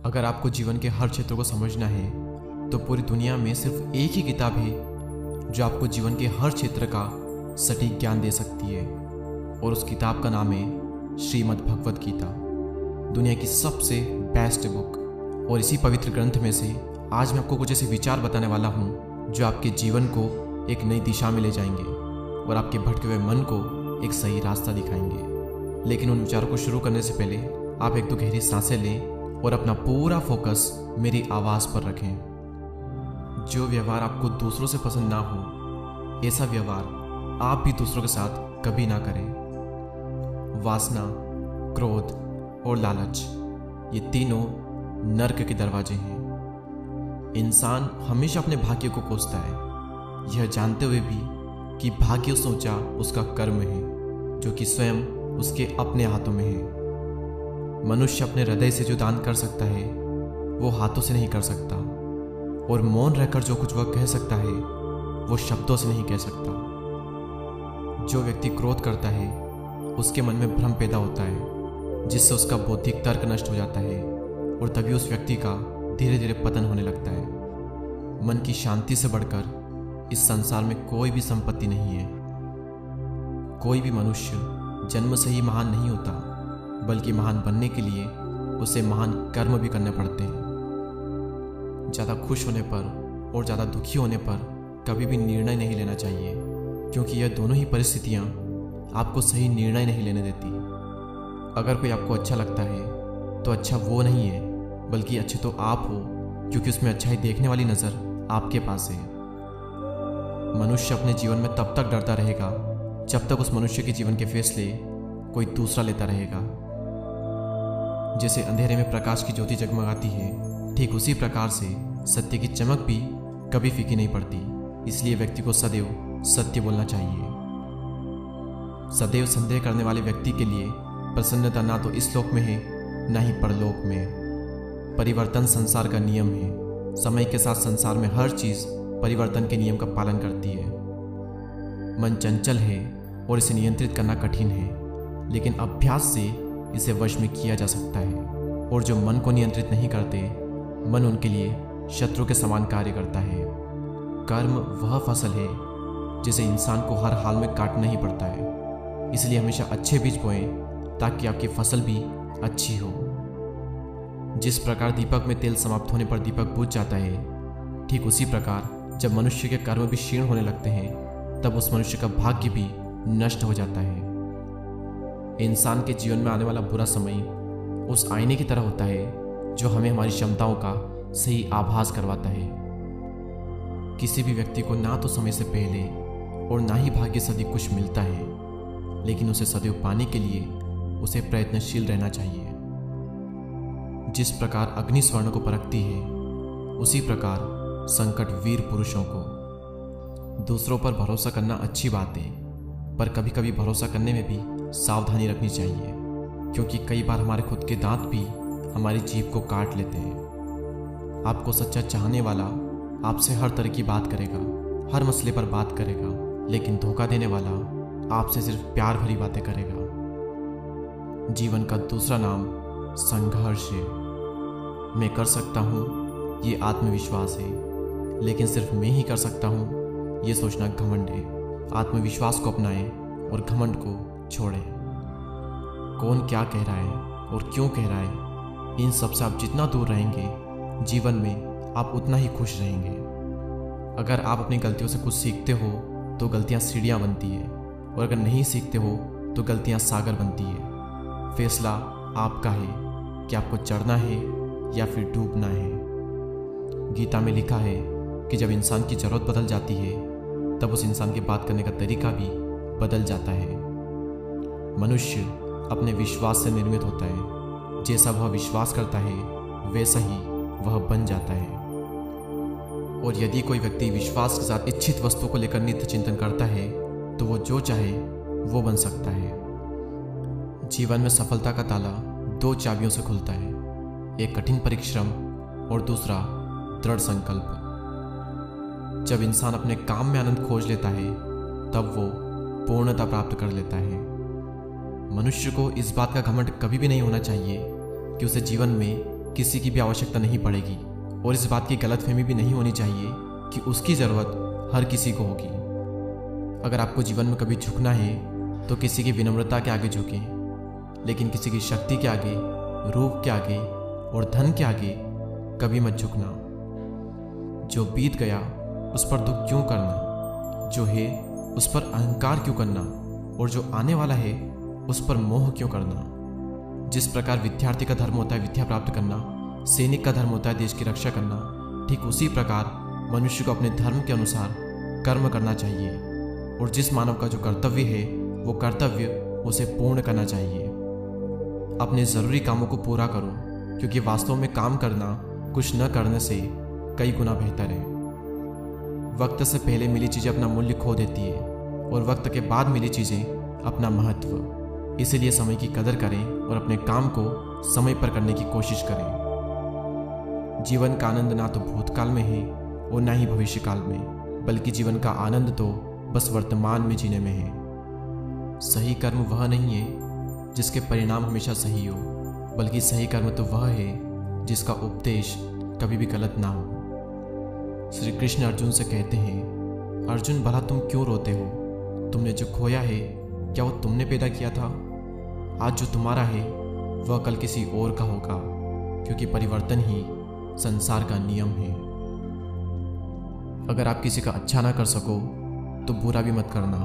अगर आपको जीवन के हर क्षेत्र को समझना है तो पूरी दुनिया में सिर्फ एक ही किताब है जो आपको जीवन के हर क्षेत्र का सटीक ज्ञान दे सकती है, और उस किताब का नाम है श्रीमद् भगवत गीता। दुनिया की सबसे बेस्ट बुक। और इसी पवित्र ग्रंथ में से आज मैं आपको कुछ ऐसे विचार बताने वाला हूँ जो आपके जीवन को एक नई दिशा में ले जाएंगे और आपके भटके हुए मन को एक सही रास्ता दिखाएंगे। लेकिन उन विचारों को शुरू करने से पहले आप एक दो गहरी सांसें लें और अपना पूरा फोकस मेरी आवाज़ पर रखें। जो व्यवहार आपको दूसरों से पसंद ना हो, ऐसा व्यवहार आप भी दूसरों के साथ कभी ना करें। वासना, क्रोध और लालच, ये तीनों नर्क के दरवाजे हैं। इंसान हमेशा अपने भाग्य को कोसता है, यह जानते हुए भी कि भाग्य सोचा उसका कर्म है, जो कि स्वयं उसके अपने हाथों में है। मनुष्य अपने हृदय से जो दान कर सकता है वो हाथों से नहीं कर सकता, और मौन रहकर जो कुछ वह कह सकता है वो शब्दों से नहीं कह सकता। जो व्यक्ति क्रोध करता है उसके मन में भ्रम पैदा होता है, जिससे उसका बौद्धिक तर्क नष्ट हो जाता है, और तभी उस व्यक्ति का धीरे धीरे पतन होने लगता है। मन की शांति से बढ़कर इस संसार में कोई भी संपत्ति नहीं है। कोई भी मनुष्य जन्म से ही महान नहीं होता, बल्कि महान बनने के लिए उसे महान कर्म भी करने पड़ते हैं। ज़्यादा खुश होने पर और ज़्यादा दुखी होने पर कभी भी निर्णय नहीं लेना चाहिए, क्योंकि यह दोनों ही परिस्थितियाँ आपको सही निर्णय नहीं लेने देती। अगर कोई आपको अच्छा लगता है तो अच्छा वो नहीं है, बल्कि अच्छे तो आप हो, क्योंकि उसमें अच्छाई देखने वाली नज़र आपके पास है। मनुष्य अपने जीवन में तब तक डरता रहेगा जब तक उस मनुष्य के जीवन के फैसले कोई दूसरा लेता रहेगा। जैसे अंधेरे में प्रकाश की ज्योति जगमगाती है, ठीक उसी प्रकार से सत्य की चमक भी कभी फीकी नहीं पड़ती। इसलिए व्यक्ति को सदैव सत्य बोलना चाहिए। सदैव संदेह करने वाले व्यक्ति के लिए प्रसन्नता ना तो इस लोक में है, ना ही परलोक में। परिवर्तन संसार का नियम है। समय के साथ संसार में हर चीज परिवर्तन के नियम का पालन करती है। मन चंचल है और इसे नियंत्रित करना कठिन है, लेकिन अभ्यास से इसे वश में किया जा सकता है। और जो मन को नियंत्रित नहीं करते, मन उनके लिए शत्रु के समान कार्य करता है। कर्म वह फसल है जिसे इंसान को हर हाल में काटना ही पड़ता है। इसलिए हमेशा अच्छे बीज बोएं ताकि आपकी फसल भी अच्छी हो। जिस प्रकार दीपक में तेल समाप्त होने पर दीपक बुझ जाता है, ठीक उसी प्रकार जब मनुष्य के कर्म भी क्षीण होने लगते हैं, तब उस मनुष्य का भाग्य भी नष्ट हो जाता है। इंसान के जीवन में आने वाला बुरा समय उस आईने की तरह होता है जो हमें हमारी क्षमताओं का सही आभास करवाता है। किसी भी व्यक्ति को ना तो समय से पहले और ना ही भाग्य से अधिक कुछ मिलता है, लेकिन उसे सदैव पाने के लिए उसे प्रयत्नशील रहना चाहिए। जिस प्रकार अग्नि स्वर्ण को परखती है, उसी प्रकार संकट वीर पुरुषों को। दूसरों पर भरोसा करना अच्छी बात है, पर कभी कभी भरोसा करने में भी सावधानी रखनी चाहिए, क्योंकि कई बार हमारे खुद के दांत भी हमारी जीभ को काट लेते हैं। आपको सच्चा चाहने वाला आपसे हर तरह की बात करेगा, हर मसले पर बात करेगा, लेकिन धोखा देने वाला आपसे सिर्फ प्यार भरी बातें करेगा। जीवन का दूसरा नाम संघर्ष है। मैं कर सकता हूँ ये आत्मविश्वास है, लेकिन सिर्फ मैं ही कर सकता हूँ ये सोचना घमंड है। आत्मविश्वास को अपनाएं और घमंड को छोड़ें। कौन क्या कह रहा है और क्यों कह रहा है, इन सब से आप जितना दूर रहेंगे, जीवन में आप उतना ही खुश रहेंगे। अगर आप अपनी गलतियों से कुछ सीखते हो तो गलतियां सीढ़ियां बनती है, और अगर नहीं सीखते हो तो गलतियां सागर बनती है। फैसला आपका है कि आपको चढ़ना है या फिर डूबना है। गीता में लिखा है कि जब इंसान की जरूरत बदल जाती है, तब उस इंसान के बात करने का तरीका भी बदल जाता है। मनुष्य अपने विश्वास से निर्मित होता है। जैसा वह विश्वास करता है, वैसा ही वह बन जाता है। और यदि कोई व्यक्ति विश्वास के साथ इच्छित वस्तु को लेकर नित्य चिंतन करता है, तो वो जो चाहे वो बन सकता है। जीवन में सफलता का ताला दो चाबियों से खुलता है, एक कठिन परिश्रम और दूसरा दृढ़ संकल्प। जब इंसान अपने काम में आनंद खोज लेता है, तब वो पूर्णता प्राप्त कर लेता है। मनुष्य को इस बात का घमंड कभी भी नहीं होना चाहिए कि उसे जीवन में किसी की भी आवश्यकता नहीं पड़ेगी और इस बात की गलतफहमी भी नहीं होनी चाहिए कि उसकी ज़रूरत हर किसी को होगी। अगर आपको जीवन में कभी झुकना है तो किसी की विनम्रता के आगे झुकें, लेकिन किसी की शक्ति के आगे, रूप के आगे और धन के आगे कभी मत झुकना। जो बीत गया उस पर दुख क्यों करना, जो है उस पर अहंकार क्यों करना और जो आने वाला है उस पर मोह क्यों करना। जिस प्रकार विद्यार्थी का धर्म होता है विद्या प्राप्त करना, सैनिक का धर्म होता है देश की रक्षा करना, ठीक उसी प्रकार मनुष्य को अपने धर्म के अनुसार कर्म करना चाहिए और जिस मानव का जो कर्तव्य है वो कर्तव्य उसे पूर्ण करना चाहिए। अपने ज़रूरी कामों को पूरा करो, क्योंकि वास्तव में काम करना कुछ न करने से कई गुना बेहतर है। वक्त से पहले मिली चीज़ें अपना मूल्य खो देती है और वक्त के बाद मिली चीज़ें अपना महत्व। इसीलिए समय की कदर करें और अपने काम को समय पर करने की कोशिश करें। जीवन का आनंद ना तो भूतकाल में है और ना ही भविष्य काल में, बल्कि जीवन का आनंद तो बस वर्तमान में जीने में है। सही कर्म वह नहीं है जिसके परिणाम हमेशा सही हो, बल्कि सही कर्म तो वह है जिसका उपदेश कभी भी गलत ना हो। श्री कृष्ण अर्जुन से कहते हैं, अर्जुन भला तुम क्यों रोते हो? तुमने जो खोया है क्या वो तुमने पैदा किया था? आज जो तुम्हारा है वह कल किसी और का होगा, क्योंकि परिवर्तन ही संसार का नियम है। अगर आप किसी का अच्छा ना कर सको तो बुरा भी मत करना,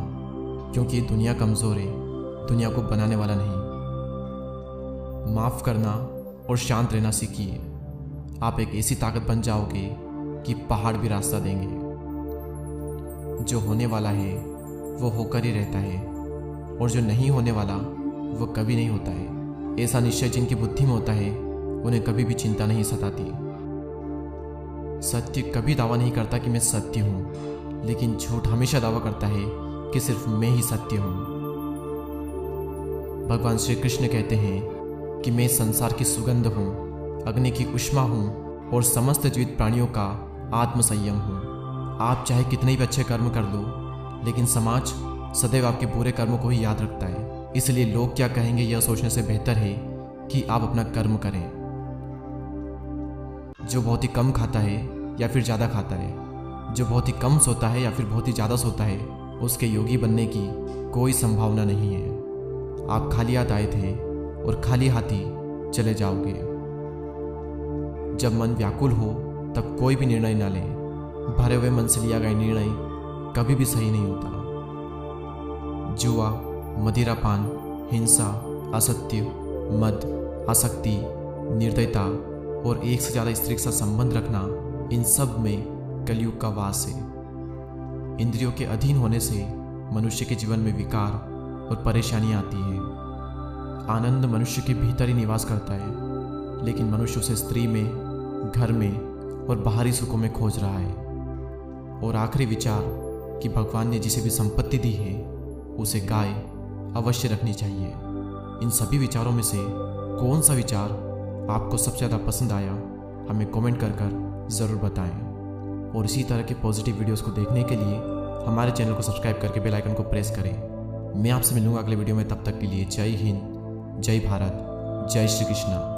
क्योंकि दुनिया कमज़ोर है, दुनिया को बनाने वाला नहीं। माफ़ करना और शांत रहना सीखिए। आप एक ऐसी ताकत बन जाओगे कि पहाड़ भी रास्ता देंगे। जो होने वाला है वो होकर ही रहता है और जो नहीं होने वाला वो कभी नहीं होता है। ऐसा निश्चय जिनकी बुद्धि में होता है उन्हें कभी भी चिंता नहीं सताती। सत्य कभी दावा नहीं करता कि मैं सत्य हूँ, लेकिन झूठ हमेशा दावा करता है कि सिर्फ मैं ही सत्य हूँ। भगवान श्री कृष्ण कहते हैं कि मैं संसार की सुगंध हूँ, अग्नि की उष्मा हूँ और समस्त जीवित प्राणियों का आत्मसंयम हूँ। आप चाहे कितने भी अच्छे कर्म कर लो, लेकिन समाज सदैव आपके बुरे कर्मों को ही याद रखता है। इसलिए लोग क्या कहेंगे यह सोचने से बेहतर है कि आप अपना कर्म करें। जो बहुत ही कम खाता है या फिर ज़्यादा खाता है, जो बहुत ही कम सोता है या फिर बहुत ही ज़्यादा सोता है, उसके योगी बनने की कोई संभावना नहीं है। आप खाली हाथ आए थे और खाली हाथी चले जाओगे। जब मन व्याकुल हो तब कोई भी निर्णय ना लें। भरे हुए मन से लिया गया निर्णय कभी भी सही नहीं होता। जुआ, मदिरापान, हिंसा, असत्य, मद, आसक्ति, निर्दयता और एक से ज़्यादा स्त्री के साथ संबंध रखना, इन सब में कलयुग का वास है। इंद्रियों के अधीन होने से मनुष्य के जीवन में विकार और परेशानियां आती है। आनंद मनुष्य के भीतर ही निवास करता है, लेकिन मनुष्य उसे स्त्री में, घर में और बाहरी सुखों में खोज रहा है। और आखिरी विचार कि भगवान ने जिसे भी संपत्ति दी है उसे गाय अवश्य रखनी चाहिए। इन सभी विचारों में से कौन सा विचार आपको सबसे ज़्यादा पसंद आया हमें कमेंट कर ज़रूर बताएं। और इसी तरह के पॉजिटिव वीडियोस को देखने के लिए हमारे चैनल को सब्सक्राइब करके बेल आइकन को प्रेस करें। मैं आपसे मिलूंगा अगले वीडियो में। तब तक के लिए जय हिंद, जय भारत, जय श्री कृष्णा।